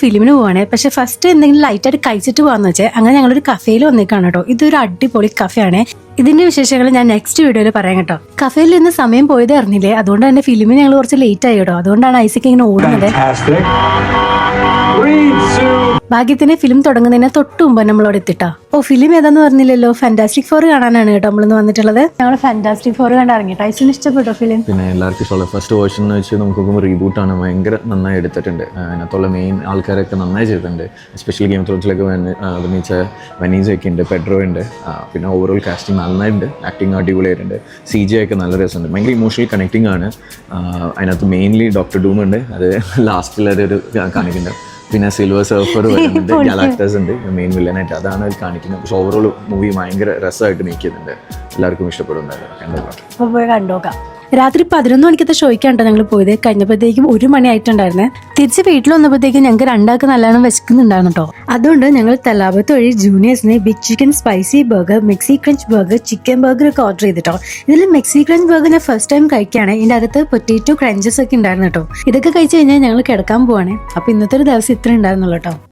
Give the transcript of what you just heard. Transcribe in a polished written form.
ഫിലിമിന് പോവാണ്. പക്ഷെ ഫസ്റ്റ് എന്തെങ്കിലും ലൈറ്റായിട്ട് കഴിച്ചിട്ട് പോകാന്ന് വെച്ചാൽ അങ്ങനെ ഞങ്ങളൊരു കഫേയിൽ വന്നേക്കാണ് കേട്ടോ. ഇതൊരു അടിപൊളി കഫയാണ്. ഇതിന്റെ വിശേഷങ്ങൾ ഞാൻ നെക്സ്റ്റ് വീഡിയോയിൽ പറയാം കേട്ടോ. കഫേയിൽ നിന്ന് സമയം പോയത് അറിഞ്ഞില്ലേ, അതുകൊണ്ട് തന്നെ ഫിലിമിന് ഞങ്ങൾ കുറച്ച് ലേറ്റ് ആയി കേട്ടോ. അതുകൊണ്ടാണ് ഐസക് ഇങ്ങനെ ഓടുന്നത്. ഭാഗ്യത്തിന് ഫിലിം തുടങ്ങുന്നതിന് തൊട്ട് മുമ്പ് നമ്മളോട് എത്തിട്ടാ. ഫിലിം ഏതാന്ന് പറഞ്ഞില്ലല്ലോ, ഫാന്റാസ്റ്റിക് ഫോർ കാണാനാണ് കേട്ടോ നമ്മളിന്ന് വന്നിട്ടുള്ളത്. ഞങ്ങൾ ഫാന്റാസ്റ്റിക് ഫോർ കണ്ടിറങ്ങി. ഐസിന് ഇഷ്ടപ്പെട്ടോ ഫിലിം? പിന്നെ എല്ലാവർക്കും ഇഷ്ടമുള്ള ഫസ്റ്റ് വേർഷൻ എന്ന് വെച്ച് നമുക്ക് റീബൂട്ടാണ്, ഭയങ്കര നന്നായി എടുത്തിട്ടുണ്ട്. അതിനകത്തുള്ള മെയിൻ ആൾക്കാരൊക്കെ നന്നായി ചെയ്തിട്ടുണ്ട്. എസ്പെഷ്യലി ഗെയിം ഓഫ് ത്രോൺസിലൊക്കെ അഭിനയിച്ച വെനീസൊക്കെ ഉണ്ട്, പെഡ്രോ ഉണ്ട്. പിന്നെ ഓവറോൾ കാസ്റ്റിംഗ് നന്നായിട്ടുണ്ട്, ആക്ടിങ് അടിപൊളിയായിട്ടുണ്ട്. CGI ഒക്കെ നല്ല രസമുണ്ട്, ഭയങ്കര ഇമോഷണൽ കണക്റ്റിംഗ് ആണ്. അതിനകത്ത് മെയിൻലി ഡോക്ടർ ഡൂം ഉണ്ട്, അത് ലാസ്റ്റിലൊരു കാണിക്കുന്നുണ്ട്. പിന്നെ സിൽവർ സർഫർ വരുന്നുണ്ട്, ഗാലാക്ടസ് ഉണ്ട് മെയിൻ വില്ലനായിട്ട്, അതാണ് അവർ കാണിക്കുന്നത്. പക്ഷെ ഓവറോൾ മൂവി ഭയങ്കര രസമായിട്ട് മേക്ക് ചെയ്തിട്ടുണ്ട്. എല്ലാവർക്കും ഇഷ്ടപ്പെടുന്നുണ്ടായിരുന്നു. പോയി കണ്ടോക്കാം. രാത്രി 11 മണിക്കത്തെ ഷോയ്ക്കാണ് ഞങ്ങൾ പോയത്. കഴിഞ്ഞപ്പോഴത്തേക്കും 1 മണി ആയിട്ടുണ്ടായിരുന്നേ. തിരിച്ച് വീട്ടിൽ വന്നപ്പോഴത്തേക്കും ഞങ്ങൾക്ക് രണ്ടാൾക്ക് നല്ലോണം വിശക്കുന്നുണ്ടായിരുന്നു കേട്ടോ. അതുകൊണ്ട് ഞങ്ങൾ തലാബത്ത് വഴി ജൂനിയേഴ്സിന് big chicken spicy burger, Mexi crunch burger, chicken burger ഒക്കെ ഓർഡർ ചെയ്തിട്ടോ. ഇതിൽ മെക്സി ക്രഞ്ച് ബർഗർ ഞാൻ ഫസ്റ്റ് ടൈം കഴിക്കുകയാണ്. ഇതിന്റെ അകത്ത് പൊറ്റേറ്റോ ക്രഞ്ചസ് ഒക്കെ ഉണ്ടായിരുന്നു കേട്ടോ. ഇതൊക്കെ കഴിച്ച് കഴിഞ്ഞാൽ ഞങ്ങൾ കിടക്കാൻ പോവാണ്. അപ്പൊ ഇന്നത്തെ ഒരു ദിവസം ഇത്ര ഉണ്ടായിരുന്നുള്ളൂ കേട്ടോ.